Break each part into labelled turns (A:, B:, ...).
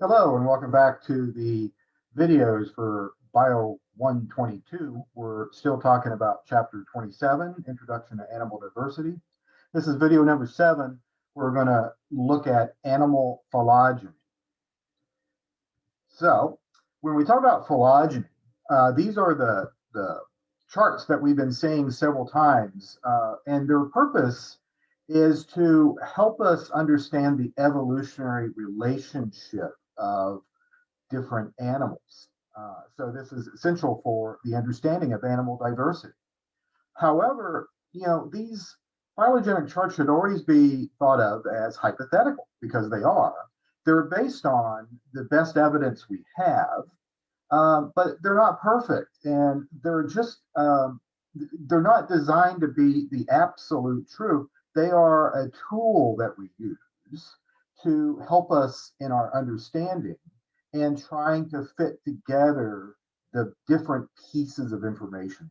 A: Hello and welcome back to the videos for Bio 122. We're still talking about Chapter 27, Introduction to Animal Diversity. This is video number 7. We're going to look at animal phylogeny. So when we talk about phylogeny, these are the charts that we've been seeing several times, and their purpose is to help us understand the evolutionary relationship of different animals. So this is essential for the understanding of animal diversity. However, these phylogenetic charts should always be thought of as hypothetical because they are. They're based on the best evidence we have, but they're not perfect, and they're not designed to be the absolute truth. They are a tool that we use to help us in our understanding and trying to fit together the different pieces of information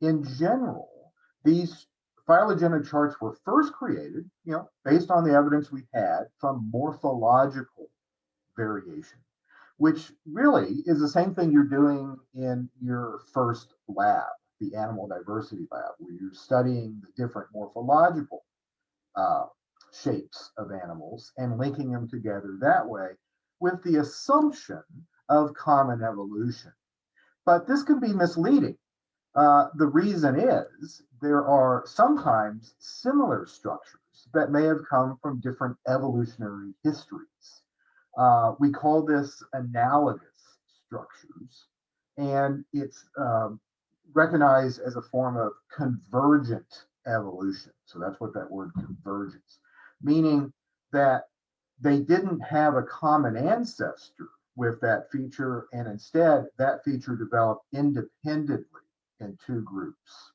A: we have. In general, these phylogenetic charts were first created, based on the evidence we had from morphological variation, which really is the same thing you're doing in your first lab, the animal diversity lab, where you're studying the different morphological uh, shapes of animals and linking them together that way with the assumption of common evolution. But this can be misleading. The reason is there are sometimes similar structures that may have come from different evolutionary histories. We call this analogous structures, and it's recognized as a form of convergent evolution. So that's what that word convergence, meaning that they didn't have a common ancestor with that feature, and instead that feature developed independently in two groups.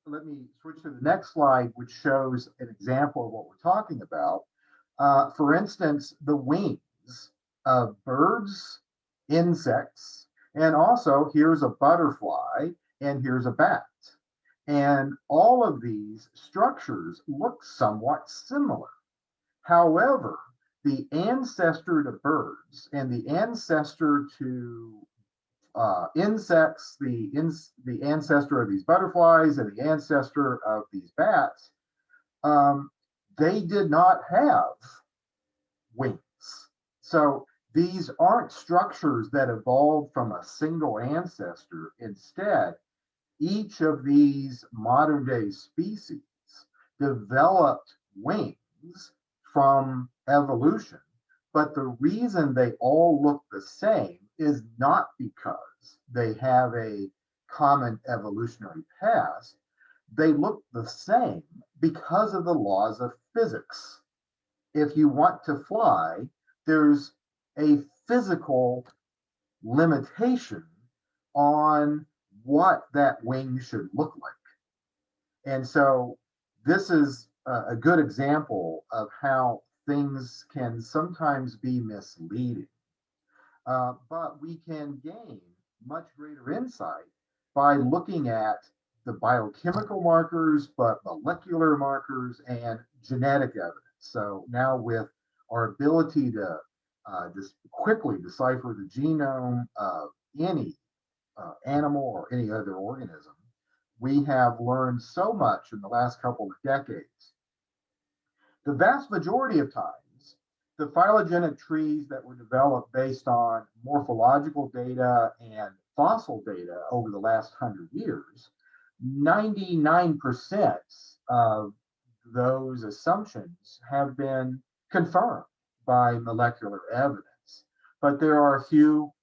A: Let me switch to the next slide, which shows an example of what we're talking about. For instance, the wings of birds, insects, and also here's a butterfly and here's a bat. And all of these structures look somewhat similar. However, the ancestor to birds and the ancestor to insects, the ancestor of these butterflies and the ancestor of these bats, um, they did not have wings. So these aren't structures that evolved from a single ancestor. Instead, each of these modern day species developed wings from evolution. But the reason they all look the same is not because they have a common evolutionary past. They look the same because of the laws of physics. If you want to fly, there's a physical limitation on what that wing should look like. And so this is a good example of how things can sometimes be misleading. But we can gain much greater insight by looking at the biochemical markers, but molecular markers and genetic evidence. So now with our ability to just quickly decipher the genome of any animal or any other organism, we have learned so much in the last couple of decades. The vast majority of times, the phylogenetic trees that were developed based on morphological data and fossil data over the last 100 years, 99% of those assumptions have been confirmed by molecular evidence. But there are a few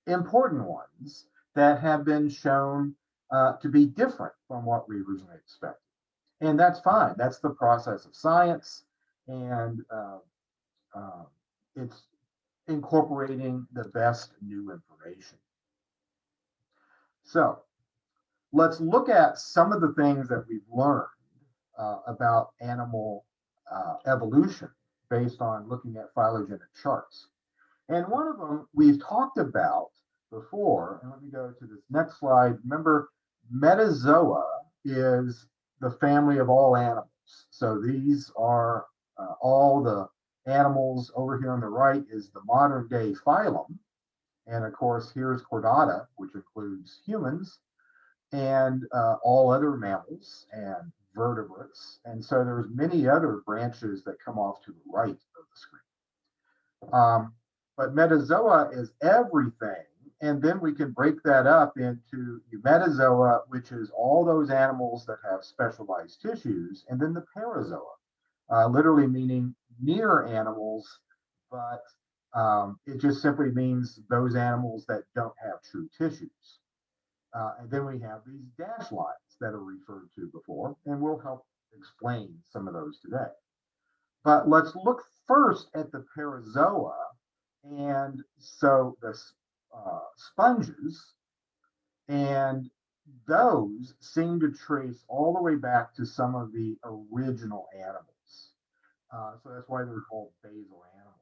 A: important ones that have been shown to be different from what we originally expected. And that's fine. That's the process of science, and uh, it's incorporating the best new information. So let's look at some of the things that we've learned about animal evolution based on looking at phylogenetic charts. And one of them we've talked about before, and let me go to this next slide. Remember, metazoa is the family of all animals. So these are all the animals over over here on the right is the modern day phylum. And of course, here's chordata, which includes humans and all other mammals and vertebrates. And so there's many other branches that come off to the right of the screen. But metazoa is everything. And then we can break that up into metazoa, which is all those animals that have specialized tissues, and then the parazoa, literally meaning near animals, but it just simply means those animals that don't have true tissues. And then we have these dash lines that are referred to before, and we'll help explain some of those today. But let's look first at the parazoa. And so the sponges, and those seem to trace all the way back to some of the original animals. So that's why they're called basal animals.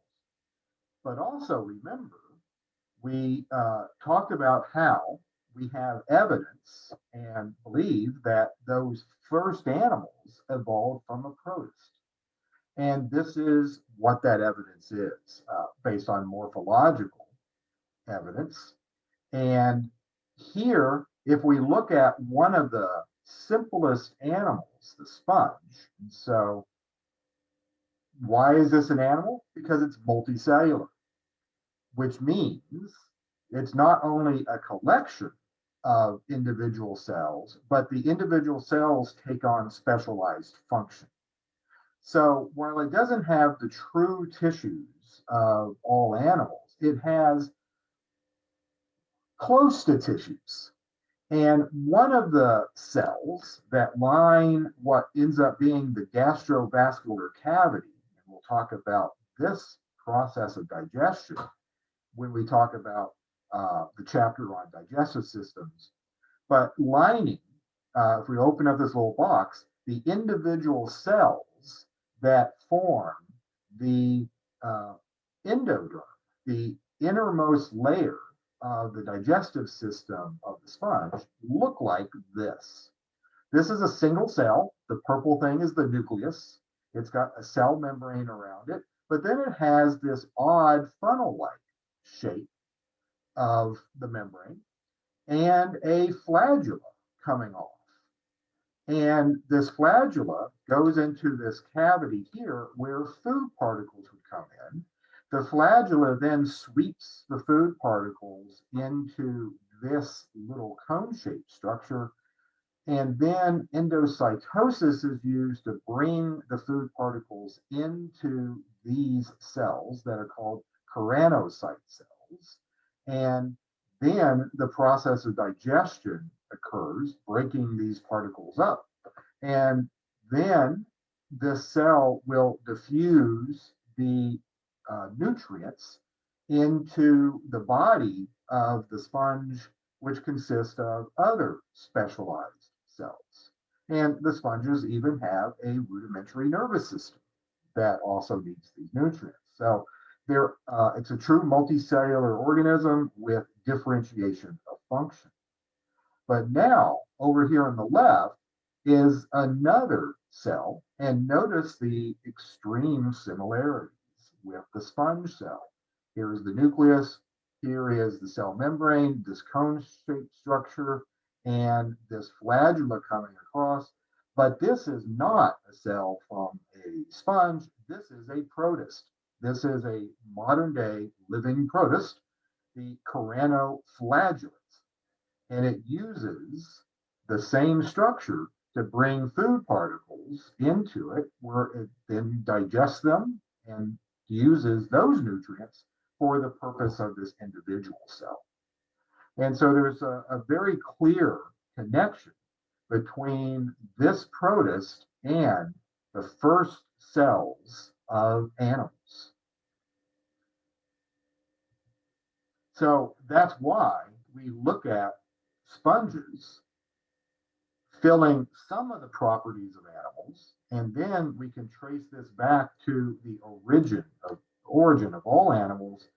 A: But also remember, we talked about how we have evidence and believe that those first animals evolved from a protist. And this is what that evidence is, based on morphological evidence. And here, if we look at one of the simplest animals, the sponge, so why is this an animal? Because it's multicellular, which means it's not only a collection of individual cells, but the individual cells take on specialized function. So while it doesn't have the true tissues of all animals, it has close to tissues. And one of the cells that line what ends up being the gastrovascular cavity, and we'll talk about this process of digestion when we talk about the chapter on digestive systems. But lining, if we open up this little box, the individual cells that form the endoderm, the innermost layer of the digestive system of the sponge, look like this. This is a single cell. The purple thing is the nucleus. It's got a cell membrane around it, but then it has this odd funnel-like shape of the membrane and a flagella coming off. And this flagella goes into this cavity here where food particles would come in. The flagella then sweeps the food particles into this little cone-shaped structure. And then endocytosis is used to bring the food particles into these cells that are called keratinocyte cells. And then the process of digestion occurs, breaking these particles up. And then the cell will diffuse the nutrients into the body of the sponge, which consists of other specialized cells. And the sponges even have a rudimentary nervous system that also needs these nutrients. So it's a true multicellular organism with differentiation of function. But now, over here on the left is another cell, and notice the extreme similarities with the sponge cell. Here is the nucleus, here is the cell membrane, this cone-shaped structure, and this flagella coming across. But this is not a cell from a sponge. This is a protist. This is a modern-day living protist, the choranoflagellates. And it uses the same structure to bring food particles into it, where it then digests them and uses those nutrients for the purpose of this individual cell. And so there's a very clear connection between this protist and the first cells of animals. So that's why we look at sponges filling some of the properties of animals, and then we can trace this back to the origin of all animals.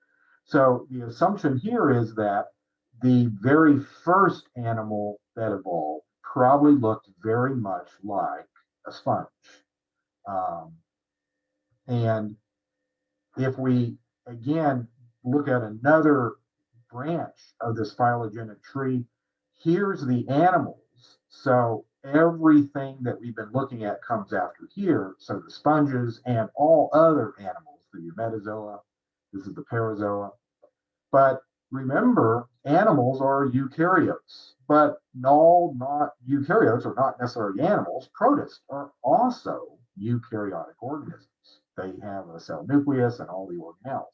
A: So the assumption here is that the very first animal that evolved probably looked very much like a sponge. And If we, again, look at another branch of this phylogenetic tree, here's the animals. So everything that we've been looking at comes after here. So the sponges and all other animals, the eumetazoa, this is the parazoa. But remember, animals are eukaryotes, but all not eukaryotes are not necessarily animals. Protists are also eukaryotic organisms. They have a cell nucleus and all the organelles.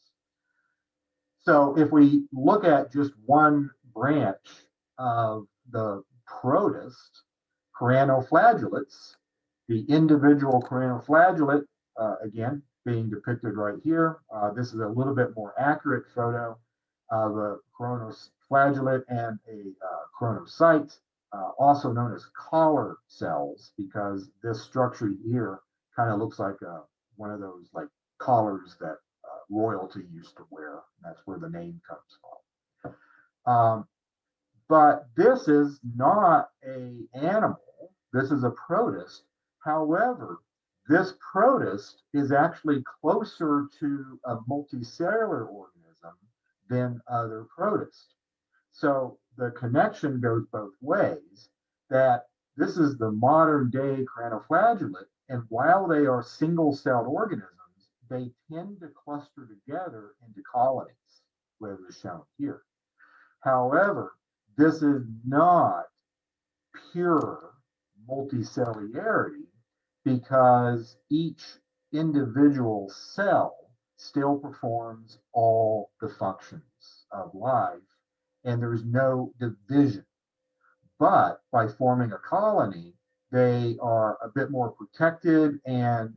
A: So if we look at just one branch of the protist, choanoflagellates, the individual choanoflagellate, again, being depicted right here. This is a little bit more accurate photo of a choanoflagellate and a choanocyte, also known as collar cells, because this structure here kind of looks like one of those like collars that royalty used to wear. That's where the name comes from. But this is not an animal. This is a protist. However, this protist is actually closer to a multicellular organism than other protists. So the connection goes both ways, that this is the modern day choanoflagellate, and while they are single-celled organisms, they tend to cluster together into colonies, where is shown here. However, this is not pure multicellularity, because each individual cell still performs all the functions of life, and there's no division. But by forming a colony, they are a bit more protected, and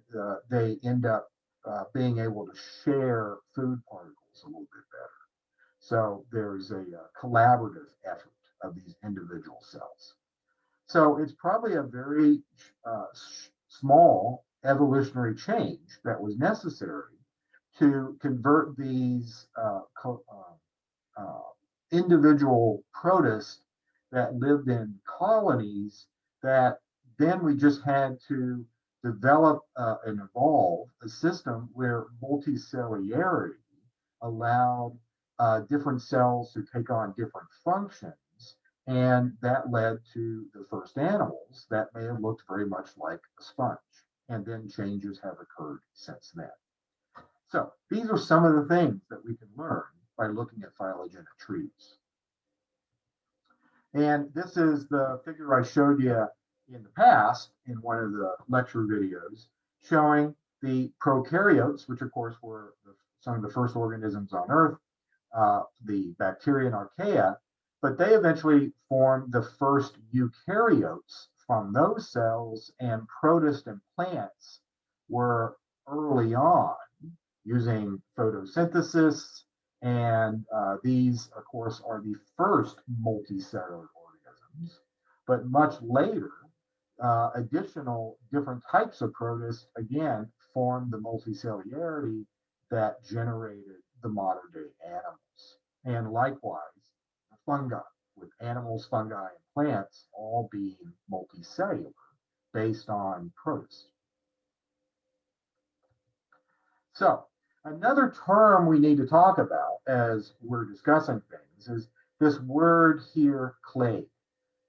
A: they end up being able to share food particles a little bit better. So there's a collaborative effort of these individual cells. So it's probably a very small evolutionary change that was necessary to convert these individual protists that lived in colonies, that then we just had to develop and evolve a system where multicellularity allowed different cells to take on different functions. And that led to the first animals that may have looked very much like a sponge. And then changes have occurred since then. So these are some of the things that we can learn by looking at phylogenetic trees. And this is the figure I showed you in the past in one of the lecture videos, showing the prokaryotes, which of course were some of the first organisms on Earth, the bacteria and archaea, but they eventually formed the first eukaryotes from those cells, and protists and plants were early on using photosynthesis, and these, of course, are the first multicellular organisms. But much later, additional different types of protists, again, formed the multicellularity that generated the modern day animals. And likewise, fungi, with animals, fungi, and plants all being multicellular based on protists. So another term we need to talk about as we're discussing things is this word here, clade.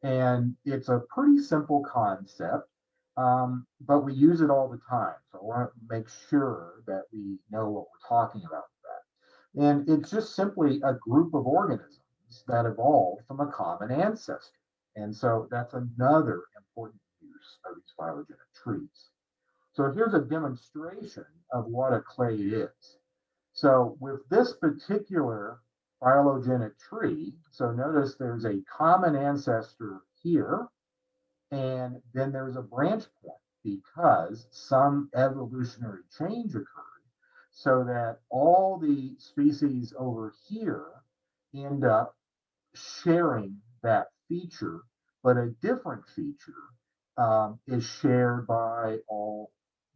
A: And it's a pretty simple concept, but we use it all the time. So I want to make sure that we know what we're talking about with that. And it's just simply a group of organisms that evolved from a common ancestor. And so that's another important use of these phylogenetic trees. So here's a demonstration of what a clade is. So with this particular phylogenetic tree, so notice there's a common ancestor here, and then there's a branch point because some evolutionary change occurred, so that all the species over here end up sharing that feature, but a different feature is shared by all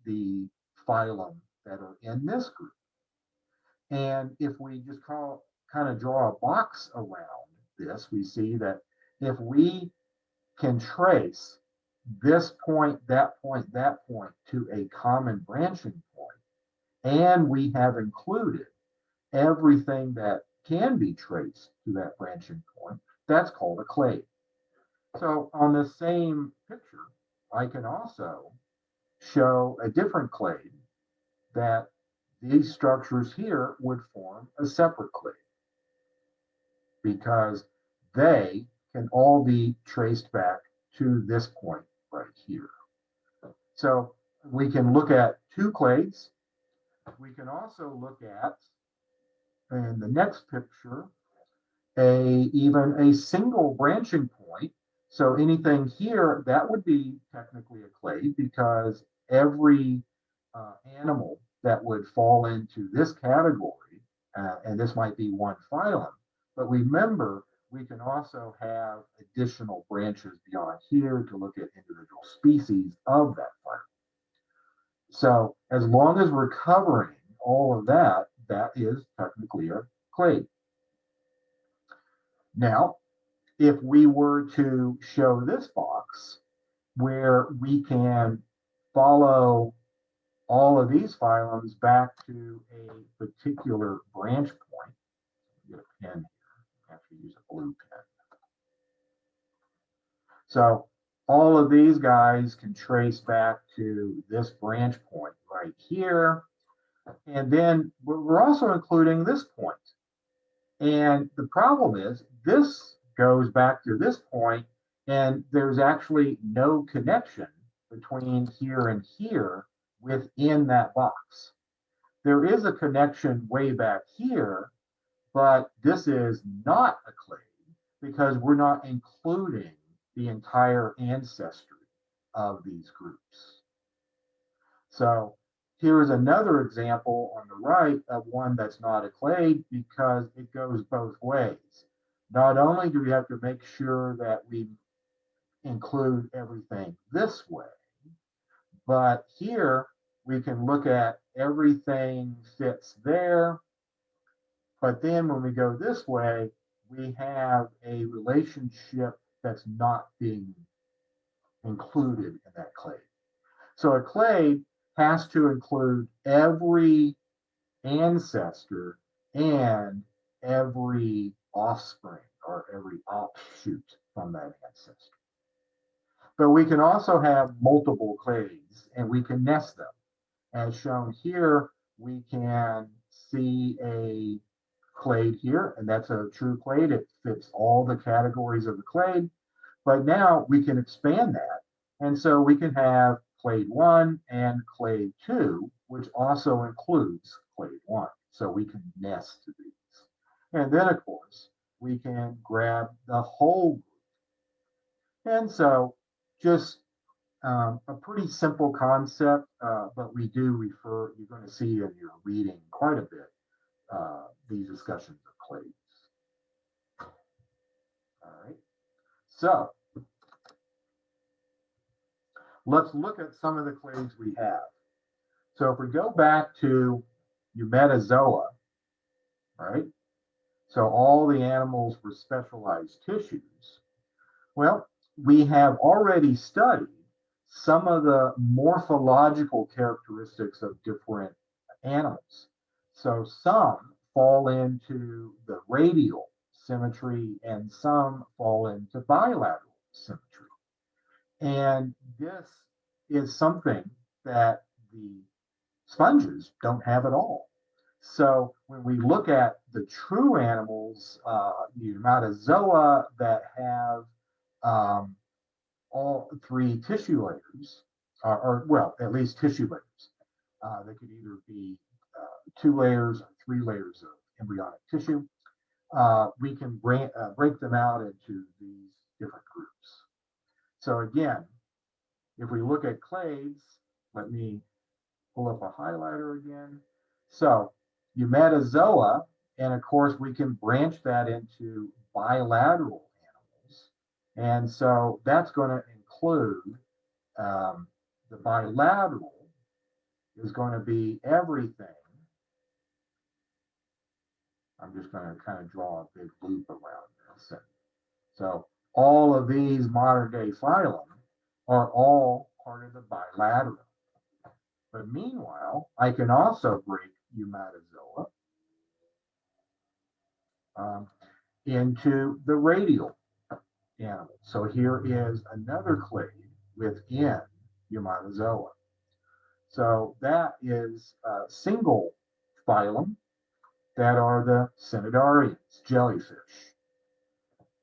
A: the phylum that are in this group. And if we just kind of draw a box around this, we see that if we can trace this point, that point, that point to a common branching point, and we have included everything that can be traced to that branching point, that's called a clade. So on the same picture, I can also show a different clade that these structures here would form a separate clade because they can all be traced back to this point right here. So we can look at two clades. We can also look at, in the next picture, even a single branching point. So anything here, that would be technically a clade because every animal that would fall into this category, and this might be one phylum, but remember, we can also have additional branches beyond here to look at individual species of that phylum. So as long as we're covering all of that, that is technically a clade. Now, if we were to show this box where we can follow all of these phylums back to a particular branch point, get a pen here, I have to use a blue pen. So all of these guys can trace back to this branch point right here. And then we're also including this point. And the problem is this goes back to this point, and there's actually no connection between here and here within that box. There is a connection way back here, but this is not a clade because we're not including the entire ancestry of these groups. So here's another example on the right of one that's not a clade because it goes both ways. Not only do we have to make sure that we include everything this way, but here we can look at everything fits there. But then when we go this way, we have a relationship that's not being included in that clade. So a clade has to include every ancestor and every offspring or every offshoot from that ancestor. But we can also have multiple clades and we can nest them. As shown here, we can see a clade here, and that's a true clade. It fits all the categories of the clade. But now we can expand that. And so we can have clade 1 and clade 2, which also includes clade 1. So we can nest these. And then, of course, we can grab the whole group. And so just a pretty simple concept, but we do refer, you're going to see in your reading quite a bit, these discussions of clades. All right. So let's look at some of the clades we have. So if we go back to Eumetazoa, right? So all the animals were specialized tissues. Well, we have already studied some of the morphological characteristics of different animals. So some fall into the radial symmetry and some fall into bilateral symmetry. And this is something that the sponges don't have at all. So when we look at the true animals, Eumetazoa that have all three tissue layers, or well, at least tissue layers. They could either be 2 layers or 3 layers of embryonic tissue. We can break them out into these different groups. So again, if we look at clades, let me pull up a highlighter again. So Eumetazoa, and of course we can branch that into bilateral animals. And so that's going to include the bilateral is going to be everything. I'm just going to kind of draw a big loop around this. So all of these modern day phylum are all part of the bilateral. But meanwhile, I can also break eumatozoa um, into the radial animals. So here is another clade within eumatozoa. So that is a single phylum that are the cnidarians, jellyfish.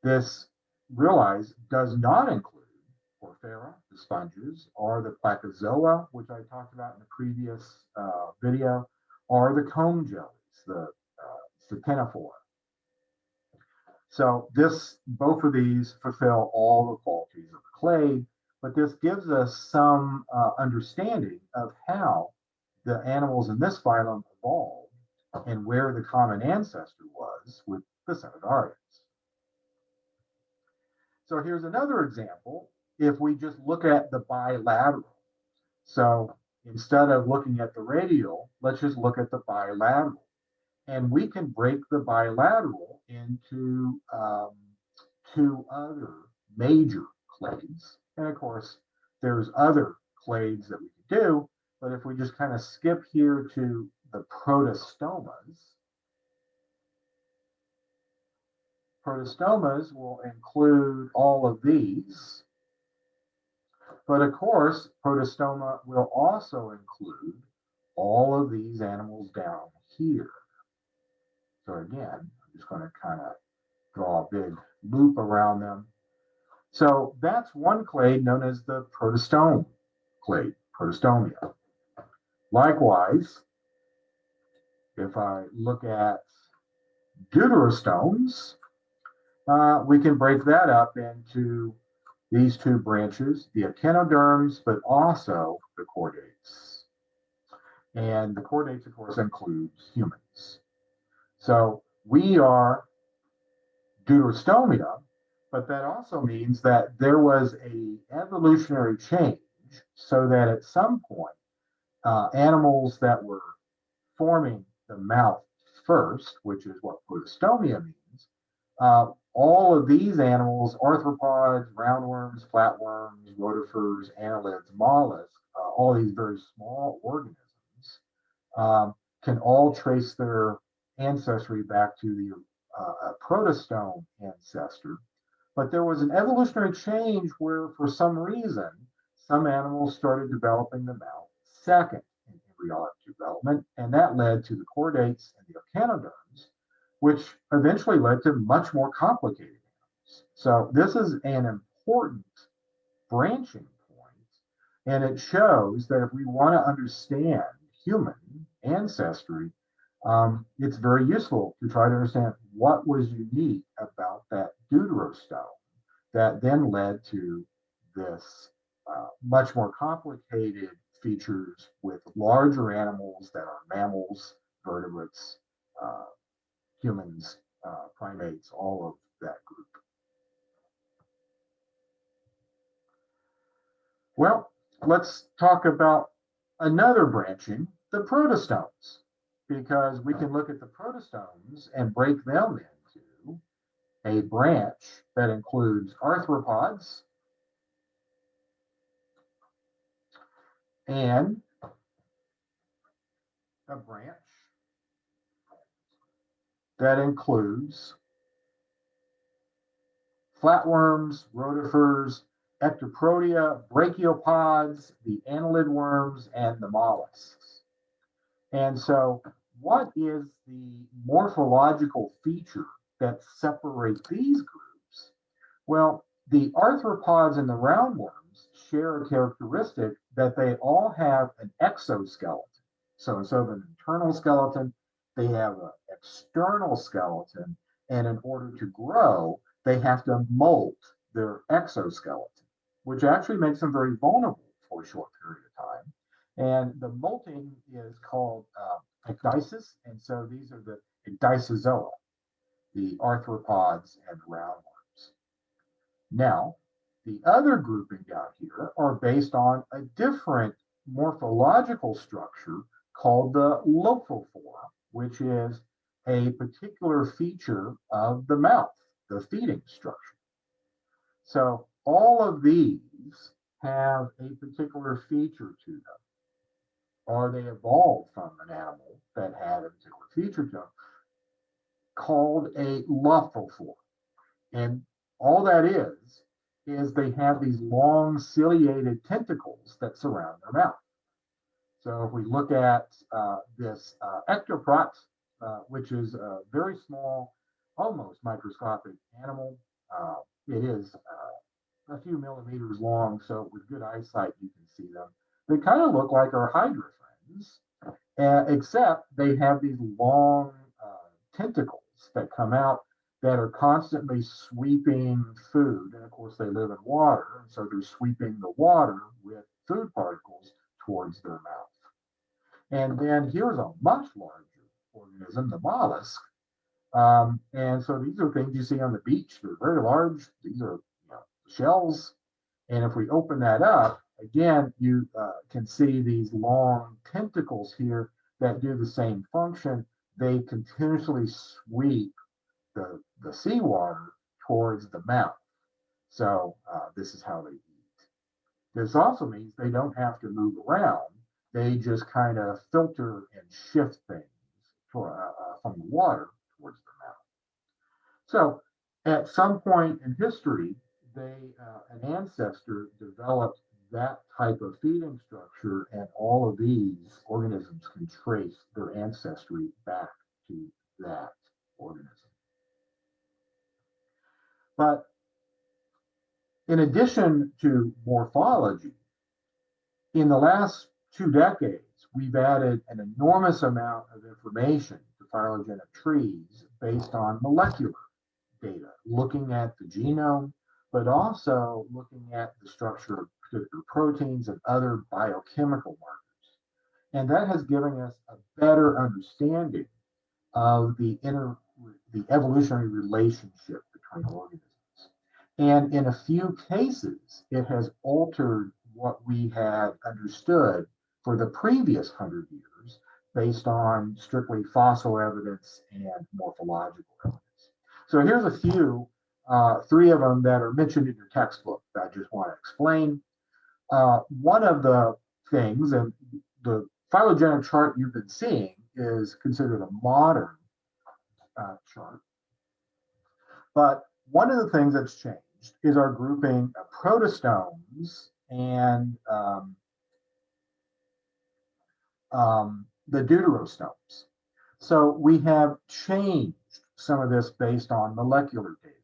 A: This, realize, does not include porphyra, the sponges, or the placozoa, which I talked about in the previous video, or the comb jellies, the Ctenophora. So both of these fulfill all the qualities of the clade, but this gives us some understanding of how the animals in this phylum evolved and where the common ancestor was with the cnidarians. So here's another example. If we just look at the bilateral, so instead of looking at the radial, let's just look at the bilateral. And we can break the bilateral into two other major clades. And of course, there's other clades that we could do, but if we just kind of skip here to the protostomas, protostomas will include all of these. But of course, protostoma will also include all of these animals down here. So again, I'm just going to kind of draw a big loop around them. So that's one clade known as the protostome clade, protostomia. Likewise, if I look at deuterostomes, we can break that up into these two branches, the echinoderms, but also the chordates. And the chordates, of course, includes humans. So we are deuterostomia, but that also means that there was an evolutionary change so that at some point, animals that were forming the mouth first, which is what protostomia means, all of these animals, arthropods, roundworms, flatworms, rotifers, annelids, mollusks, all these very small organisms, can all trace their ancestry back to the protostome ancestor. But there was an evolutionary change where, for some reason, some animals started developing the mouth second in embryonic development, and that led to the chordates and the echinoderms, which eventually led to much more complicated animals. So this is an important branching point, and it shows that if we want to understand human ancestry, it's very useful to try to understand what was unique about that deuterostome that then led to this much more complicated features with larger animals that are mammals, vertebrates, humans, primates, all of that group. Well, let's talk about another branching, the protostomes, because we can look at the protostomes and break them into a branch that includes arthropods and a branch that includes flatworms, rotifers, ectoprotea, brachiopods, the annelid worms, and the mollusks. And so what is the morphological feature that separate these groups? Well, the arthropods and the roundworms share a characteristic that they all have an exoskeleton. So instead of an internal skeleton, they have an external skeleton, and in order to grow, they have to molt their exoskeleton, which actually makes them very vulnerable for a short period of time. And the molting is called ecdysis, and so these are the ecdysozoa, the arthropods and roundworms. Now, the other grouping down here are based on a different morphological structure called the lophophora, which is a particular feature of the mouth, the feeding structure. So all of these have a particular feature to them. or they evolved from an animal that had a particular feature to them, called a lophophore. And all that is they have these long ciliated tentacles that surround their mouth. So if we look at this ectoprot, which is a very small, almost microscopic animal, it is a few millimeters long, so with good eyesight you can see them. They kind of look like our hydra friends, except they have these long tentacles that come out that are constantly sweeping food. And of course, they live in water, and so they're sweeping the water with food particles towards their mouth. And then here's a much larger organism, the mollusk. And so these are things you see on the beach. They're very large. These are shells. And if we open that up, again, you can see these long tentacles here that do the same function. They continuously sweep the seawater towards the mouth. So this is how they eat. This also means they don't have to move around. They just kind of filter and shift things from the water towards the mouth. So at some point in history, an ancestor developed that type of feeding structure, and all of these organisms can trace their ancestry back to that organism. But in addition to morphology, in the last 2 decades, we've added an enormous amount of information to phylogenetic trees based on molecular data, looking at the genome, but also looking at the structure of particular proteins and other biochemical markers. And that has given us a better understanding of the evolutionary relationship between organisms. And in a few cases, it has altered what we had understood for the previous 100 years based on strictly fossil evidence and morphological evidence. So here's a few, 3 of them that are mentioned in your textbook that I just want to explain. One of the things, and the phylogenetic chart you've been seeing is considered a modern chart, but one of the things that's changed is our grouping of protostomes and the deuterostomes. So we have changed some of this based on molecular data.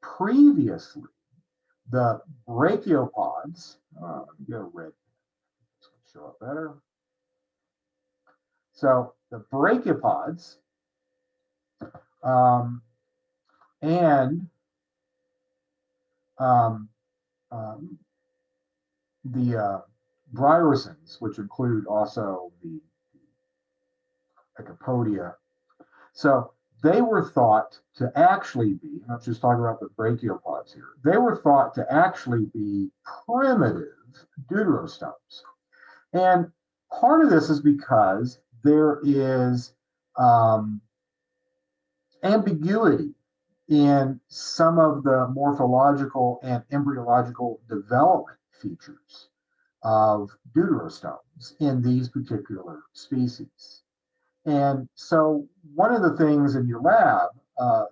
A: Previously, the brachiopods, let me get a red, it's going to show up better. So the brachiopods and the bryorsins, which include also the Eccopodia. So they were thought to actually be, I'm just talking about the brachiopods here, they were thought to actually be primitive deuterostomes. And part of this is because there is ambiguity in some of the morphological and embryological development features of deuterostomes in these particular species. And so one of the things in your lab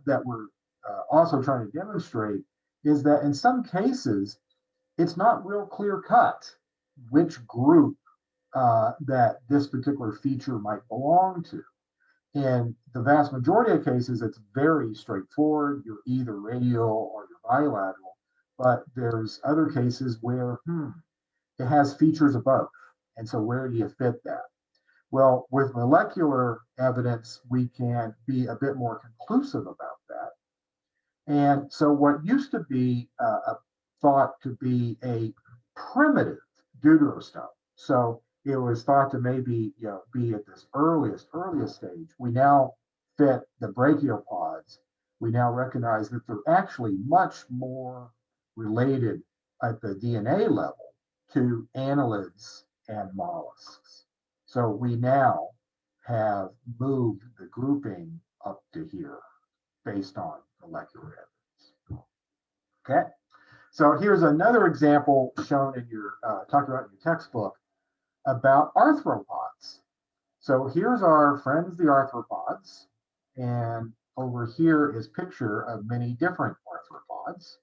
A: that we're also trying to demonstrate is that in some cases, it's not real clear cut which group that this particular feature might belong to. In the vast majority of cases, it's very straightforward. You're either radial or you're bilateral, but there's other cases where it has features of both. And so where do you fit that? Well, with molecular evidence, we can be a bit more conclusive about that. And so what used to be thought to be a primitive deuterostome, so it was thought to maybe be at this earliest stage. We now fit the brachiopods. We now recognize that they're actually much more related at the DNA level to annelids and mollusks. So we now have moved the grouping up to here based on molecular evidence. Okay, so here's another example shown in your talked about in your textbook about arthropods. So here's our friends, the arthropods, and over here is picture of many different arthropods.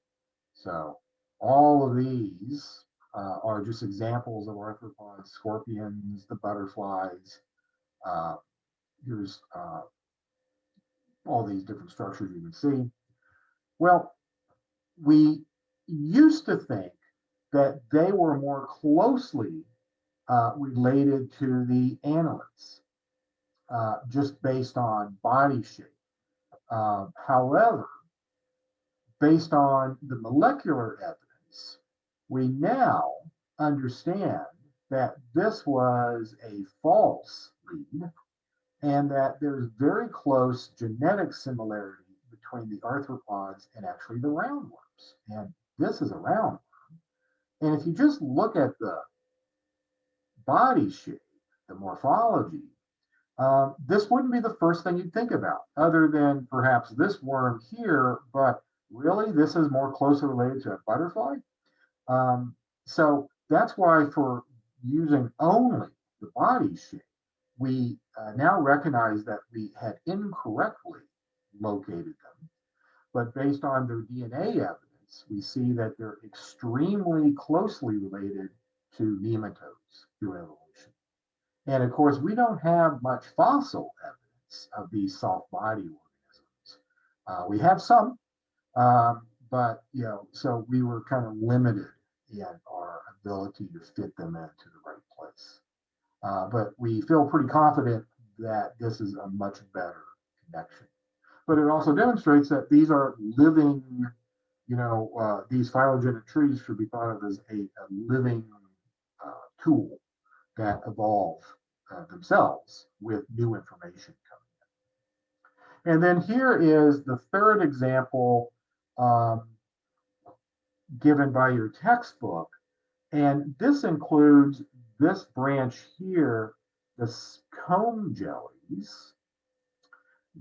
A: So all of these are just examples of arthropods, scorpions, the butterflies. Uh, here's all these different structures you can see. Well, we used to think that they were more closely related to the annelids, just based on body shape. However, based on the molecular evidence, we now understand that this was a false lead and that there's very close genetic similarity between the arthropods and actually the roundworms. And this is a roundworm. And if you just look at the body shape, the morphology, this wouldn't be the first thing you'd think about, other than perhaps this worm here, but really this is more closely related to a butterfly. So that's why for using only the body shape, we now recognize that we had incorrectly located them, but based on their DNA evidence, we see that they're extremely closely related to nematodes through evolution. And of course, we don't have much fossil evidence of these soft body organisms. We have some, but so we were kind of limited in our ability to fit them into the right place. But we feel pretty confident that this is a much better connection. But it also demonstrates that these are living, these phylogenetic trees should be thought of as a living tool that evolve themselves with new information coming in. And then here is the third example given by your textbook. And this includes this branch here, the comb jellies,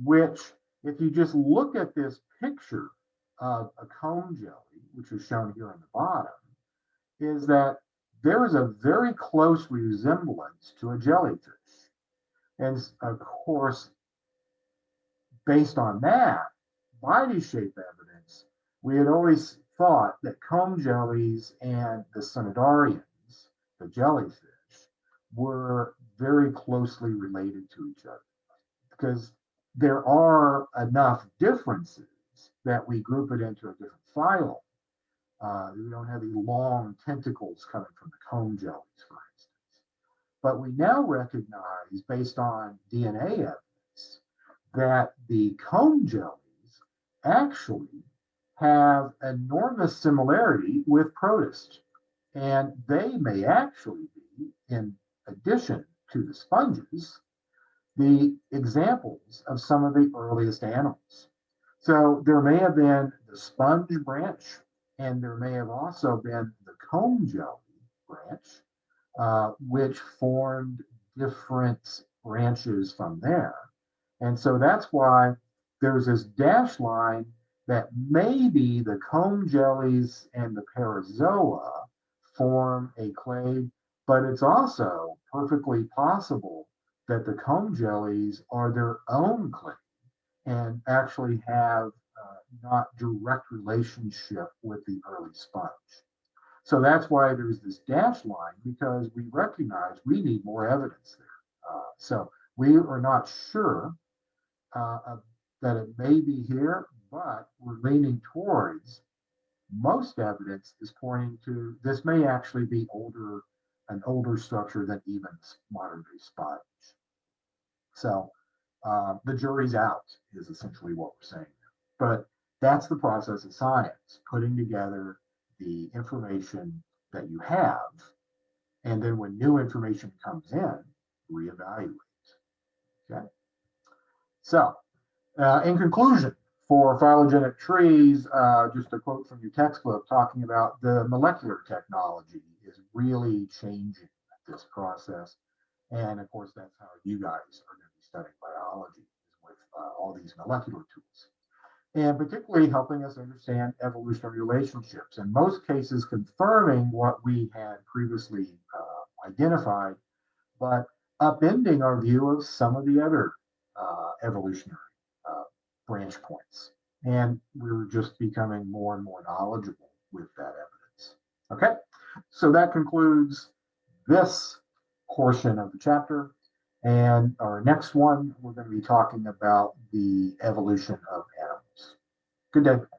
A: which if you just look at this picture of a comb jelly, which is shown here on the bottom, is that there is a very close resemblance to a jellyfish. And of course, based on that body shape evidence, we had always thought that comb jellies and the cnidarians, the jellyfish, were very closely related to each other because there are enough differences that we group it into a different phylum. We don't have the long tentacles coming from the comb jellies, for instance. But we now recognize, based on DNA evidence, that the comb jellies actually have enormous similarity with protists. And they may actually be, in addition to the sponges, the examples of some of the earliest animals. So there may have been the sponge branch, and there may have also been the comb jelly branch, which formed different branches from there. And so that's why there's this dashed line that maybe the comb jellies and the parazoa form a clade, but it's also perfectly possible that the comb jellies are their own clade and actually have not direct relationship with the early sponge. So that's why there's this dashed line, because we recognize we need more evidence there. So we are not sure that it may be here, but we're leaning towards most evidence is pointing to this may actually be an older structure than even modern day sponge. So the jury's out is essentially what we're saying. But that's the process of science, putting together the information that you have, and then when new information comes in, reevaluate. Okay. So in conclusion, for phylogenetic trees, just a quote from your textbook talking about the molecular technology is really changing this process. And of course, that's how you guys are going to be studying biology, is with all these molecular tools. And particularly helping us understand evolutionary relationships, in most cases confirming what we had previously identified, but upending our view of some of the other evolutionary uh, branch points. And we're just becoming more and more knowledgeable with that evidence. Okay, so that concludes this portion of the chapter. And our next one, we're going to be talking about the evolution of animals. Good day.